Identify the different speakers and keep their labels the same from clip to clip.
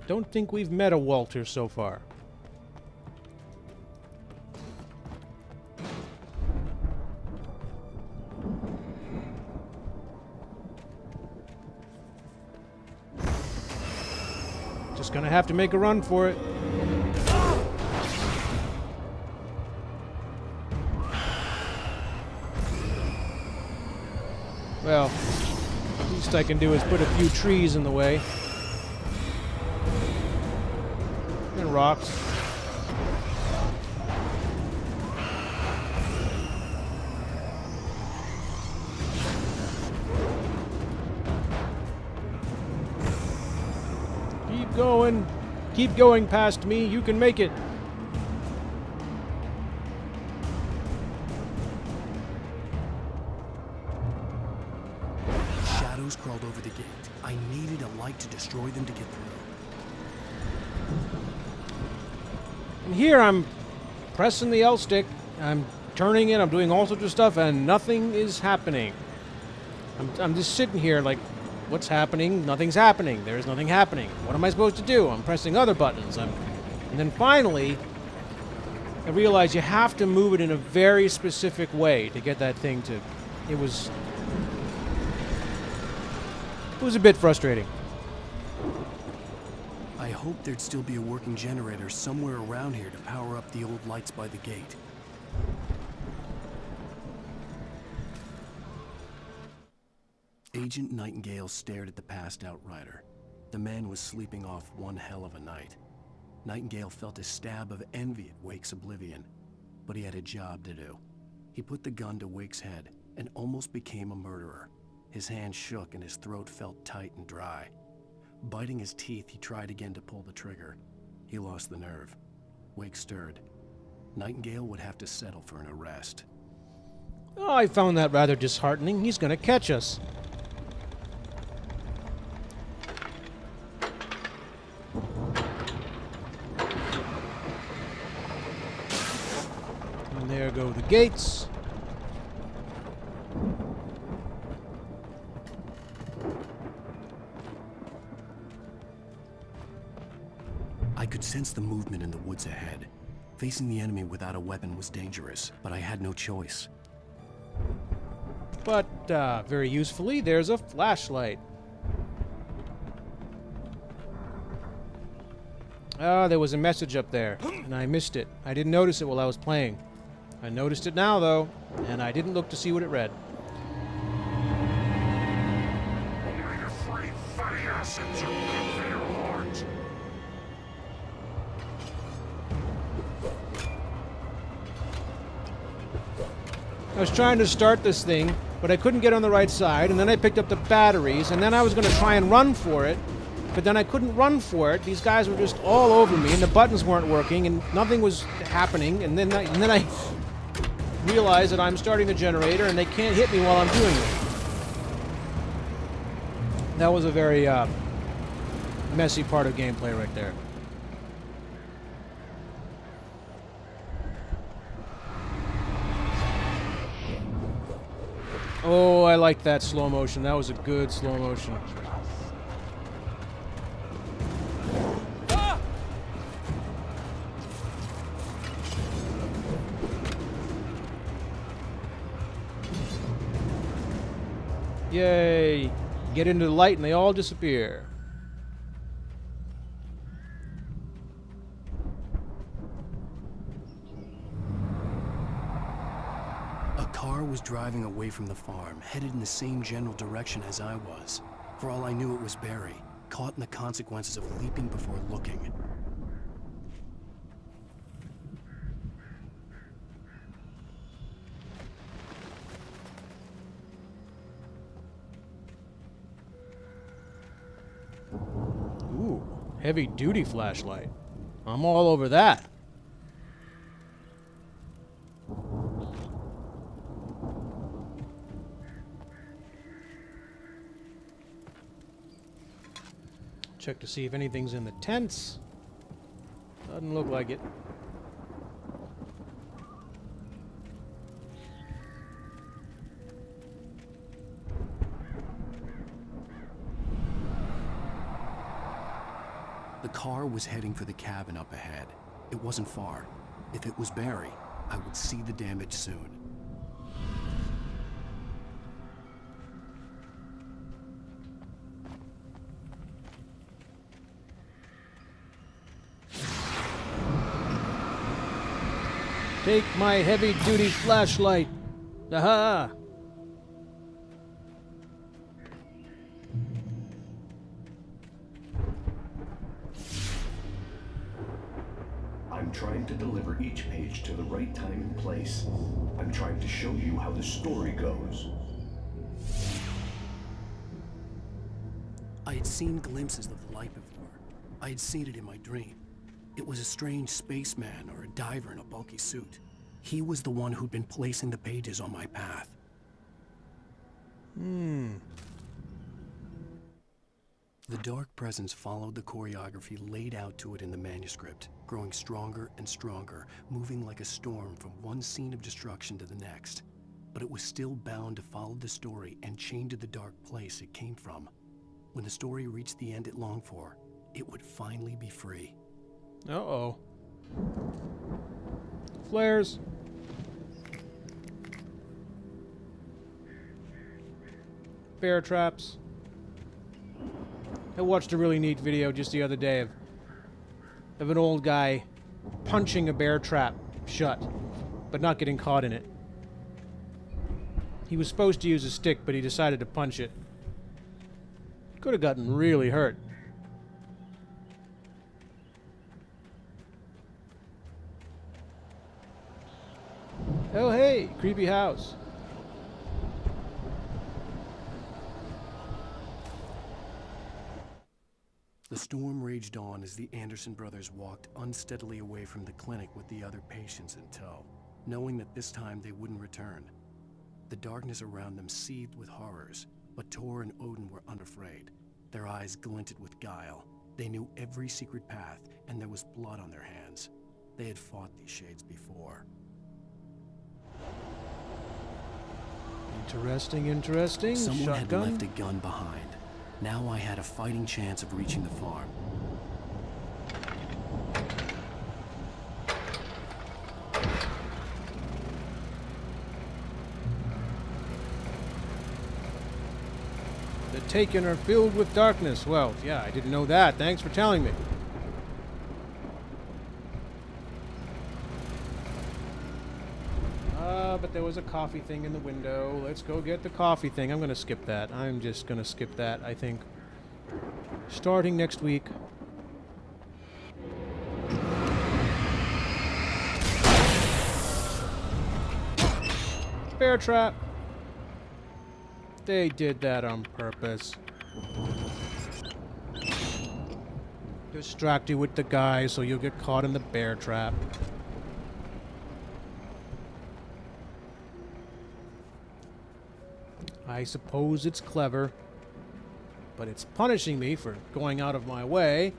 Speaker 1: don't think we've met a Walter so far. Just gonna have to make a run for it. Well, least I can do is put a few trees in the way. And rocks. Keep going. Keep going past me. You can make it.
Speaker 2: Shadows crawled over the gate. I needed a light to destroy them to get through.
Speaker 1: And here I'm pressing the L stick. I'm turning it. I'm doing all sorts of stuff, and nothing is happening. I'm just sitting here like, what's happening? Nothing's happening. There's nothing happening. What am I supposed to do? I'm pressing other buttons. And then finally, I realized you have to move it in a very specific way to get that thing to... It was a bit frustrating.
Speaker 2: I hoped there'd still be a working generator somewhere around here to power up the old lights by the gate. Agent Nightingale stared at the passed out rider. The man was sleeping off one hell of a night. Nightingale felt a stab of envy at Wake's oblivion, but he had a job to do. He put the gun to Wake's head and almost became a murderer. His hand shook and his throat felt tight and dry. Biting his teeth, he tried again to pull the trigger. He lost the nerve. Wake stirred. Nightingale would have to settle for an arrest.
Speaker 1: Oh, I found that rather disheartening. He's gonna catch us. And there go the gates.
Speaker 2: I could sense the movement in the woods ahead. Facing the enemy without a weapon was dangerous, but I had no choice.
Speaker 1: But, very usefully, there's a flashlight. Ah, there was a message up there, and I missed it. I didn't notice it while I was playing. I noticed it now, though, and I didn't look to see what it read.
Speaker 3: Only the free fatty acids are good for your heart.
Speaker 1: I was trying to start this thing, but I couldn't get on the right side, and then I picked up the batteries, and then I was going to try and run for it, but then I couldn't run for it. These guys were just all over me, and the buttons weren't working, and nothing was happening, and then I realized that I'm starting the generator, and they can't hit me while I'm doing it. That was a very messy part of gameplay right there. Oh, I like that slow motion. That was a good slow motion. Yay! Get into the light and they all disappear.
Speaker 2: A car was driving away from the farm, headed in the same general direction as I was. For all I knew, it was Barry, caught in the consequences of leaping before looking.
Speaker 1: Ooh, heavy-duty flashlight. I'm all over that. Check to see if anything's in the tents. Doesn't look like it.
Speaker 2: The car was heading for the cabin up ahead. It wasn't far. If it was Barry, I would see the damage soon.
Speaker 1: Take my heavy-duty flashlight. Aha!
Speaker 4: I'm trying to deliver each page to the right time and place. I'm trying to show you how the story goes.
Speaker 2: I had seen glimpses of the light before. I had seen it in my dream. It was a strange spaceman or a diver in a bulky suit. He was the one who'd been placing the pages on my path. The dark presence followed the choreography laid out to it in the manuscript, growing stronger and stronger, moving like a storm from one scene of destruction to the next. But it was still bound to follow the story and chained to the dark place it came from. When the story reached the end it longed for, it would finally be free.
Speaker 1: Uh-oh. Flares. Bear traps. I watched a really neat video just the other day of an old guy punching a bear trap shut, but not getting caught in it. He was supposed to use a stick, but he decided to punch it. Could have gotten really hurt. Oh hey, creepy house.
Speaker 2: The storm raged on as the Anderson brothers walked unsteadily away from the clinic with the other patients in tow, knowing that this time they wouldn't return. The darkness around them seethed with horrors, but Tor and Odin were unafraid. Their eyes glinted with guile. They knew every secret path, and there was blood on their hands. They had fought these shades before.
Speaker 1: Interesting, interesting.
Speaker 2: Someone
Speaker 1: Shotgun.
Speaker 2: had left a gun behind. Now I had a fighting chance of reaching the farm.
Speaker 1: The Taken are filled with darkness. Well, yeah, I didn't know that. Thanks for telling me. But there was a coffee thing in the window. Let's go get the coffee thing. I'm going to skip that. I'm just going to skip that, I think. Starting next week. Bear trap. They did that on purpose. Distract you with the guy so you'll get caught in the bear trap. I suppose it's clever, but it's punishing me for going out of my way.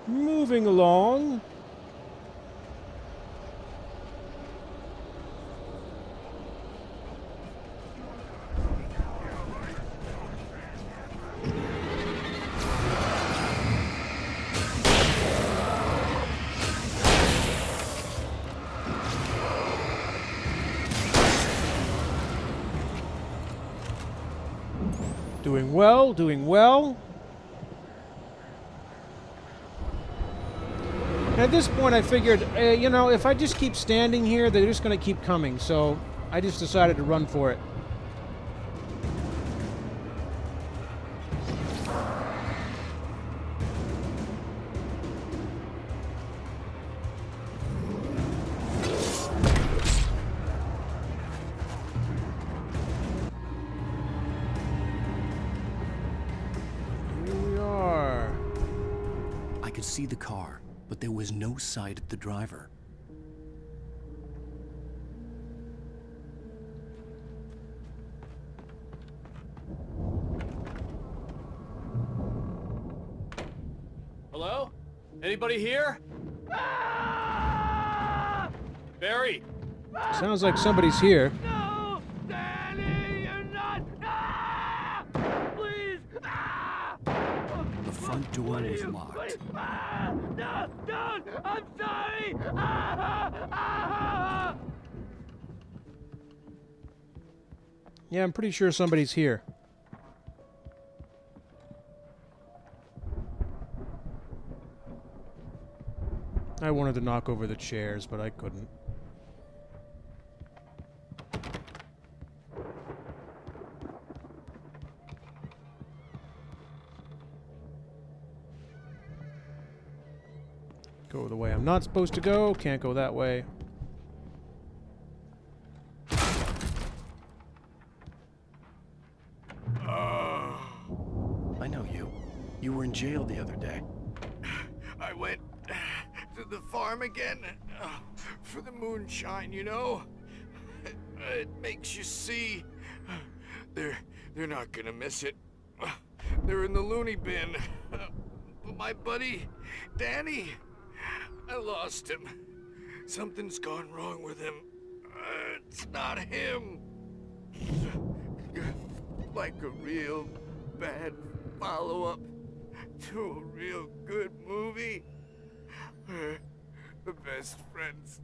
Speaker 1: Moving along. Doing well, doing well. At this point, I figured, you know, if I just keep standing here, they're just going to keep coming. So I just decided to run for it.
Speaker 2: see the car, but there was no sight of the driver.
Speaker 5: Hello? Anybody here? Barry!
Speaker 1: Sounds like somebody's here.
Speaker 6: No! Danny, you're not! Ah! Please! Ah!
Speaker 2: The front door was locked.
Speaker 6: Please! Ah! No! Don't! I'm sorry! Ah! Ah!
Speaker 1: Yeah, I'm pretty sure somebody's here. I wanted to knock over the chairs, but I couldn't. Go the way I'm not supposed to go. Can't go that way.
Speaker 2: I know you. You were in jail the other day.
Speaker 7: I went to the farm again for the moonshine, you know? It makes you see. They're not gonna miss it. They're in the loony bin. But my buddy, Danny, I lost him. Something's gone wrong with him. It's not him. Like a real bad follow-up to a real good movie. The best friend's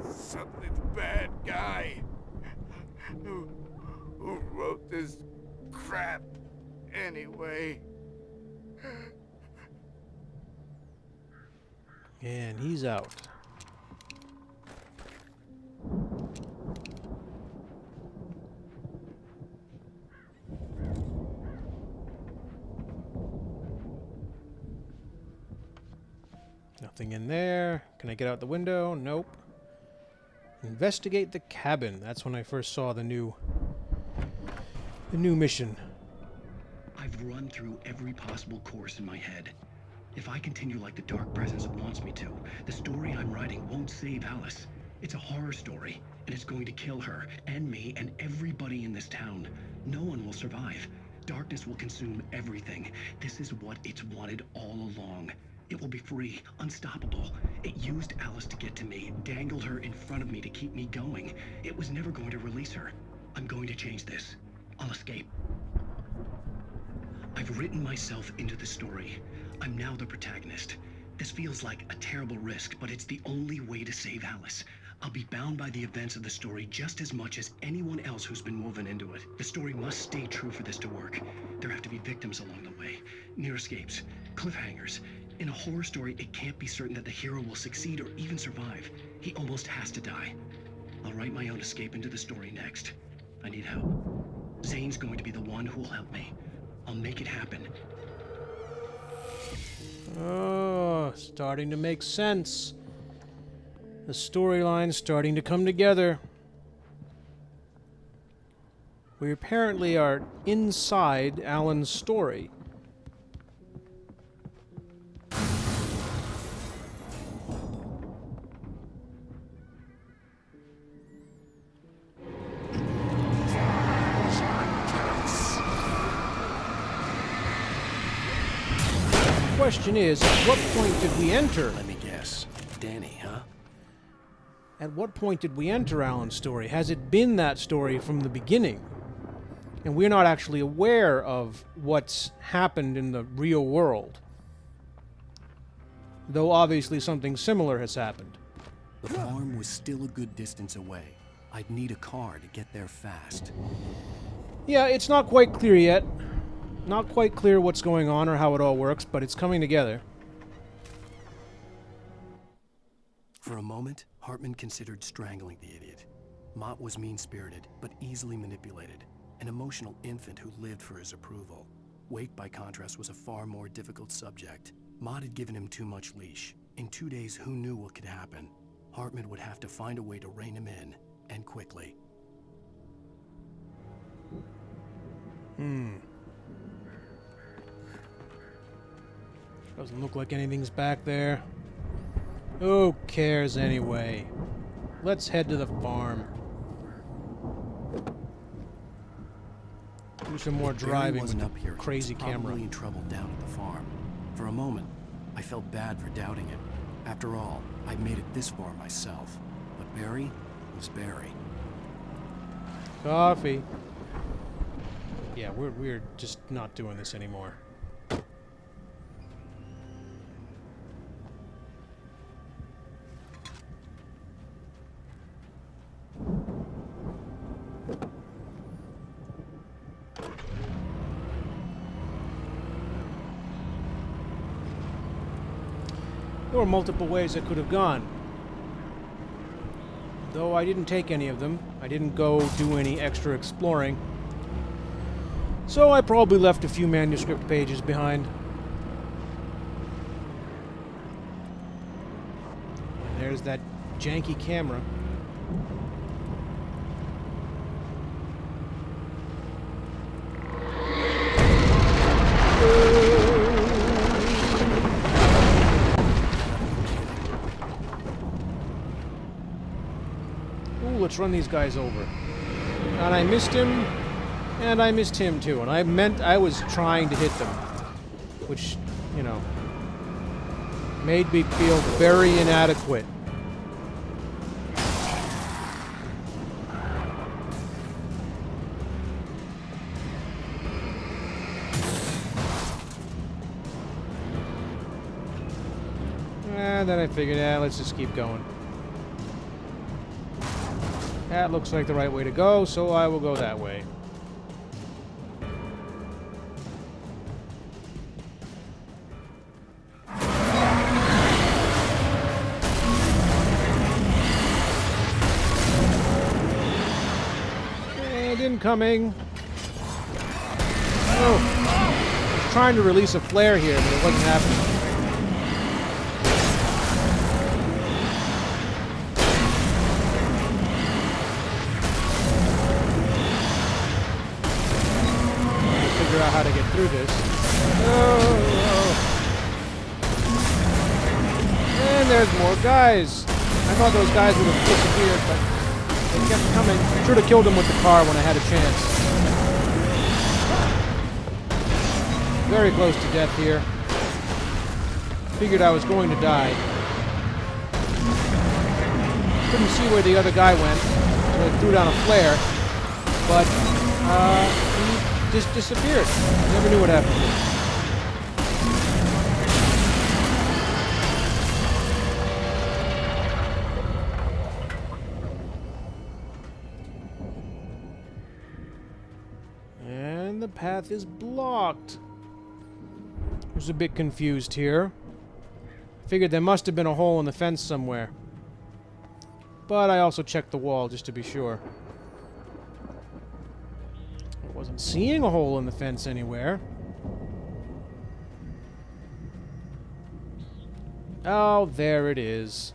Speaker 7: suddenly the bad guy who wrote this crap anyway.
Speaker 1: And he's out. Nothing in there. Can I get out the window? Nope. Investigate the cabin. That's when I first saw the new mission.
Speaker 8: I've run through every possible course in my head. If I continue like the Dark Presence wants me to, the story I'm writing won't save Alice. It's a horror story, and it's going to kill her, and me, and everybody in this town. No one will survive. Darkness will consume everything. This is what it's wanted all along. It will be free, unstoppable. It used Alice to get to me, dangled her in front of me to keep me going. It was never going to release her. I'm going to change this. I'll escape. I've written myself into the story. I'm now the protagonist. This feels like a terrible risk, but it's the only way to save Alice. I'll be bound by the events of the story just as much as anyone else who's been woven into it. The story must stay true for this to work. There have to be victims along the way, near escapes, cliffhangers. In a horror story, it can't be certain that the hero will succeed or even survive. He almost has to die. I'll write my own escape into the story next. I need help. Zane's going to be the one who will help me. I'll make it happen.
Speaker 1: Oh, starting to make sense. The storyline's starting to come together. We apparently are inside Alan's story. The question is, at what point did we enter?
Speaker 2: Let me guess. Danny, huh?
Speaker 1: At what point did we enter Alan's story? Has it been that story from the beginning? And we're not actually aware of what's happened in the real world. Though obviously something similar has happened.
Speaker 2: The farm was still a good distance away. I'd need a car to get there fast.
Speaker 1: Yeah, it's not quite clear yet. Not quite clear what's going on or how it all works, but it's coming together.
Speaker 2: For a moment, Hartman considered strangling the idiot. Mott was mean-spirited, but easily manipulated. An emotional infant who lived for his approval. Wake, by contrast, was a far more difficult subject. Mott had given him too much leash. In 2 days, who knew what could happen? Hartman would have to find a way to rein him in, and quickly.
Speaker 1: Doesn't look like anything's back there. Who cares anyway? Let's head to the farm. Do some more
Speaker 2: If Barry
Speaker 1: driving with
Speaker 2: wasn't
Speaker 1: the
Speaker 2: up here, he
Speaker 1: crazy
Speaker 2: was
Speaker 1: camera.
Speaker 2: probably in trouble down at the farm. For a moment, I felt bad for doubting him. After all, I'd made it this far myself. But Barry was Barry.
Speaker 1: Coffee. Yeah, we're just not doing this anymore. There were multiple ways it could have gone. Though I didn't take any of them. I didn't go do any extra exploring. So I probably left a few manuscript pages behind. And there's that janky camera. Ooh, let's run these guys over. And I missed him. And I missed him too, and I was trying to hit them. Which, you know, made me feel very inadequate. And then I figured, let's just keep going. That looks like the right way to go, so I will go that way. Incoming. Oh. I was trying to release a flare here, but it wasn't happening. Figure out how to get through this. Oh. And there's more guys. I thought those guys would have disappeared, but they kept coming. I should have killed them with the car when I had a chance. Very close to death here. Figured I was going to die. Couldn't see where the other guy went, so I threw down a flare. But he just disappeared. Never knew what happened to him. The path is blocked. I was a bit confused here. Figured there must have been a hole in the fence somewhere. But I also checked the wall just to be sure. I wasn't seeing a hole in the fence anywhere. Oh, there it is.